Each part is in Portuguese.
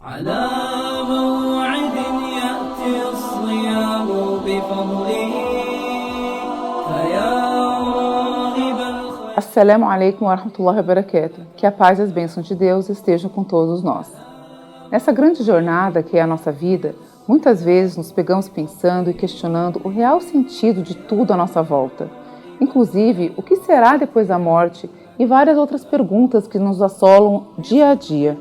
على موعد يأتي الصيام بفضله فيا راغب الخير. Assalamu alaikum wa rahmatullahi wa barakatuh. Que a paz e as bênçãos de Deus estejam com todos nós. Nessa grande jornada que é a nossa vida, muitas vezes nos pegamos pensando e questionando o real sentido de tudo à nossa volta. Inclusive, o que será depois da morte e várias outras perguntas que nos assolam dia a dia.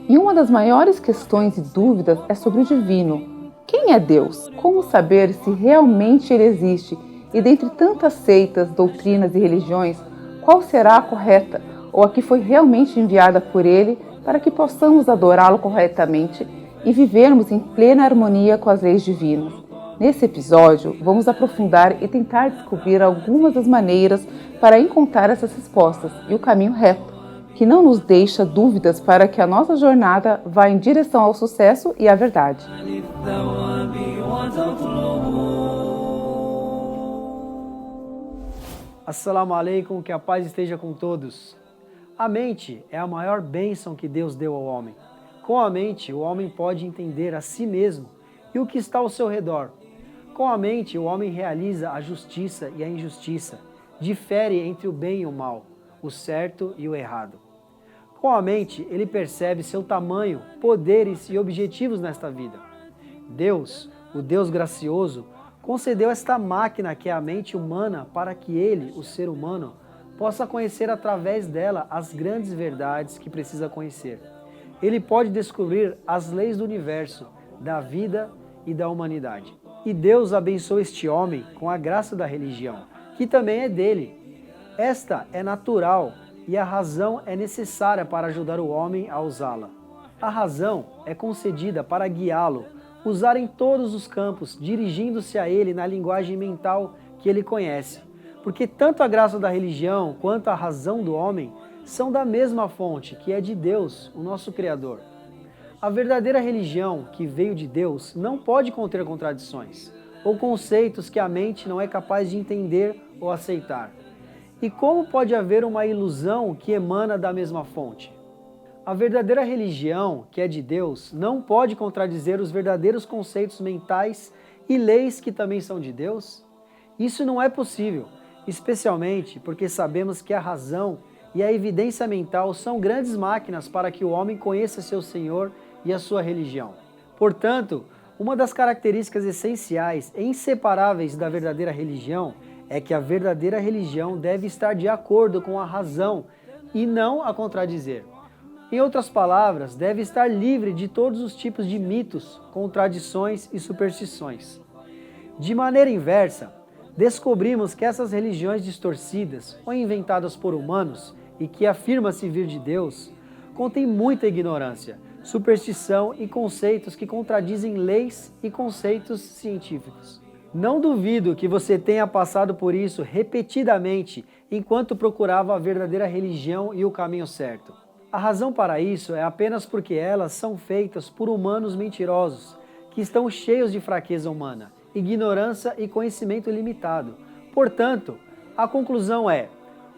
E uma das maiores questões e dúvidas é sobre o divino. Quem é Deus? Como saber se realmente ele existe? E dentre tantas seitas, doutrinas e religiões, qual será a correta ou a que foi realmente enviada por ele para que possamos adorá-lo corretamente e vivermos em plena harmonia com as leis divinas? Nesse episódio, vamos aprofundar e tentar descobrir algumas das maneiras para encontrar essas respostas e o caminho reto, que não nos deixa dúvidas para que a nossa jornada vá em direção ao sucesso e à verdade. للثواب وتطلبه. Assalamu alaikum, que a paz esteja com todos. A mente é a maior bênção que Deus deu ao homem. Com a mente, o homem pode entender a si mesmo e o que está ao seu redor. Com a mente, o homem realiza a justiça e a injustiça, difere entre o bem e o mal, o certo e o errado. Com a mente, ele percebe seu tamanho, poderes e objetivos nesta vida. Deus, o Deus gracioso, concedeu esta máquina que é a mente humana para que ele, o ser humano, possa conhecer através dela as grandes verdades que precisa conhecer. Ele pode descobrir as leis do universo, da vida e da humanidade. E Deus abençoou este homem com a graça da religião, que também é dele. Esta é natural e a razão é necessária para ajudar o homem a usá-la. A razão é concedida para guiá-lo, usar em todos os campos, dirigindo-se a ele na linguagem mental que ele conhece. Porque tanto a graça da religião quanto a razão do homem são da mesma fonte, que é de Deus, o nosso Criador. A verdadeira religião que veio de Deus não pode conter contradições, ou conceitos que a mente não é capaz de entender ou aceitar. E como pode haver uma ilusão que emana da mesma fonte? A verdadeira religião, que é de Deus, não pode contradizer os verdadeiros conceitos mentais e leis que também são de Deus? Isso não é possível, especialmente porque sabemos que a razão e a evidência mental são grandes máquinas para que o homem conheça seu Senhor e a sua religião. Portanto, uma das características essenciais e inseparáveis da verdadeira religião é que a verdadeira religião deve estar de acordo com a razão e não a contradizer. Em outras palavras, deve estar livre de todos os tipos de mitos, contradições e superstições. De maneira inversa, descobrimos que essas religiões distorcidas ou inventadas por humanos e que afirma-se vir de Deus, contêm muita ignorância, superstição e conceitos que contradizem leis e conceitos científicos. Não duvido que você tenha passado por isso repetidamente enquanto procurava a verdadeira religião e o caminho certo. A razão para isso é apenas porque elas são feitas por humanos mentirosos, que estão cheios de fraqueza humana, ignorância e conhecimento limitado. Portanto, a conclusão é: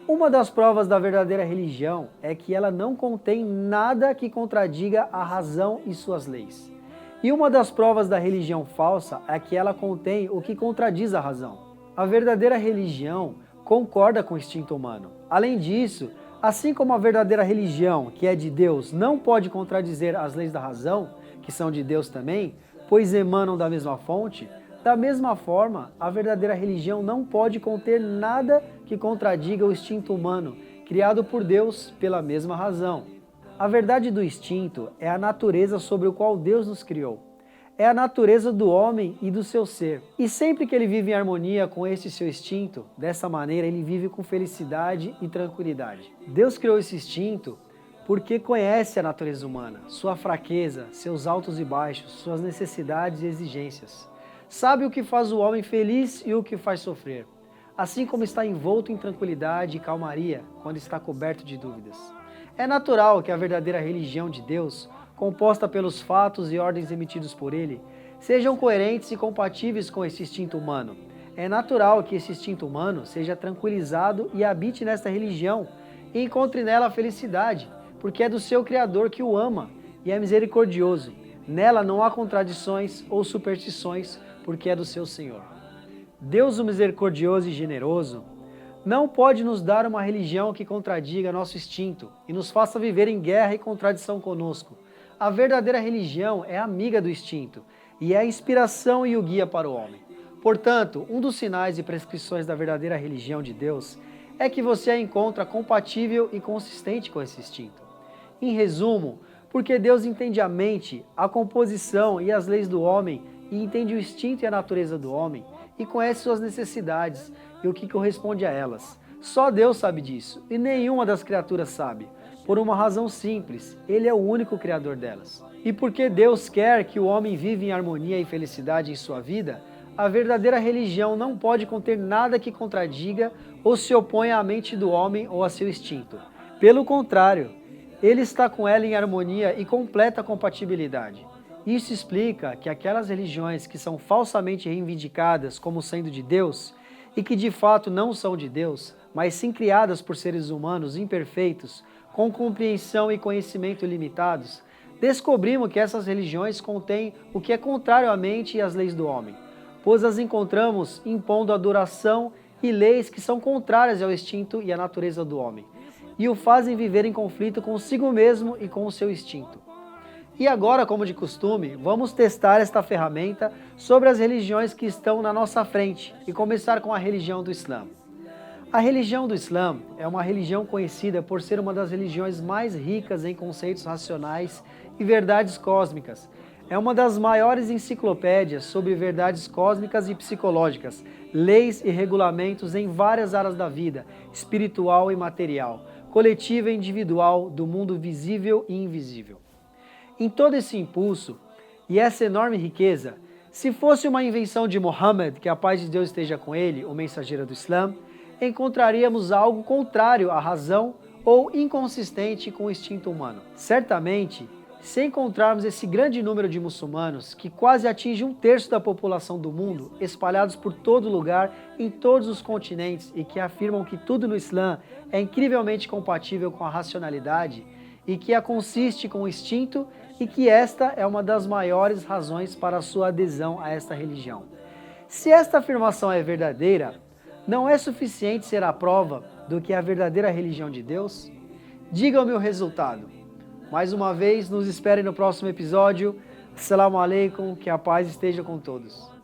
uma das provas da verdadeira religião é que ela não contém nada que contradiga a razão e suas leis. E uma das provas da religião falsa é que ela contém o que contradiz a razão. A verdadeira religião concorda com o instinto humano. Além disso, assim como a verdadeira religião, que é de Deus, não pode contradizer as leis da razão, que são de Deus também, pois emanam da mesma fonte, da mesma forma, a verdadeira religião não pode conter nada que contradiga o instinto humano, criado por Deus pela mesma razão. A verdade do instinto é a natureza sobre a qual Deus nos criou. É a natureza do homem e do seu ser. E sempre que ele vive em harmonia com esse seu instinto, dessa maneira ele vive com felicidade e tranquilidade. Deus criou esse instinto porque conhece a natureza humana, sua fraqueza, seus altos e baixos, suas necessidades e exigências. Sabe o que faz o homem feliz e o que faz sofrer, assim como está envolto em tranquilidade e calmaria quando está coberto de dúvidas. É natural que a verdadeira religião de Deus, composta pelos fatos e ordens emitidos por ele, sejam coerentes e compatíveis com esse instinto humano. É natural que esse instinto humano seja tranquilizado e habite nesta religião e encontre nela a felicidade, porque é do seu Criador que o ama e é misericordioso. Nela não há contradições ou superstições, porque é do seu Senhor. Deus, o misericordioso e generoso, não pode nos dar uma religião que contradiga nosso instinto e nos faça viver em guerra e contradição conosco. A verdadeira religião é amiga do instinto e é a inspiração e o guia para o homem. Portanto, um dos sinais e prescrições da verdadeira religião de Deus é que você a encontra compatível e consistente com esse instinto. Em resumo, porque Deus entende a mente, a composição e as leis do homem, e entende o instinto e a natureza do homem, e conhece suas necessidades e o que corresponde a elas. Só Deus sabe disso, e nenhuma das criaturas sabe, por uma razão simples: Ele é o único criador delas. E porque Deus quer que o homem viva em harmonia e felicidade em sua vida, a verdadeira religião não pode conter nada que contradiga ou se oponha à mente do homem ou a seu instinto. Pelo contrário, Ele está com ela em harmonia e completa compatibilidade. Isso explica que aquelas religiões que são falsamente reivindicadas como sendo de Deus e que de fato não são de Deus, mas sim criadas por seres humanos imperfeitos, com compreensão e conhecimento limitados, descobrimos que essas religiões contêm o que é contrário à mente e às leis do homem, pois as encontramos impondo adoração e leis que são contrárias ao instinto e à natureza do homem, e o fazem viver em conflito consigo mesmo e com o seu instinto. E agora, como de costume, vamos testar esta ferramenta sobre as religiões que estão na nossa frente e começar com a religião do Islã. A religião do Islã é uma religião conhecida por ser uma das religiões mais ricas em conceitos racionais e verdades cósmicas. É uma das maiores enciclopédias sobre verdades cósmicas e psicológicas, leis e regulamentos em várias áreas da vida, espiritual e material, coletiva e individual, do mundo visível e invisível. Em todo esse impulso e essa enorme riqueza, se fosse uma invenção de Muhammad, que a paz de Deus esteja com ele, o mensageiro do Islã, encontraríamos algo contrário à razão ou inconsistente com o instinto humano. Certamente, se encontrarmos esse grande número de muçulmanos, que quase atinge 1/3 da população do mundo, espalhados por todo lugar, em todos os continentes, e que afirmam que tudo no Islã é incrivelmente compatível com a racionalidade, e que a consiste com o instinto, e que esta é uma das maiores razões para a sua adesão a esta religião. Se esta afirmação é verdadeira, não é suficiente ser a prova do que é a verdadeira religião de Deus? Diga-me o resultado. Mais uma vez, nos esperem no próximo episódio. Assalamu alaikum, que a paz esteja com todos.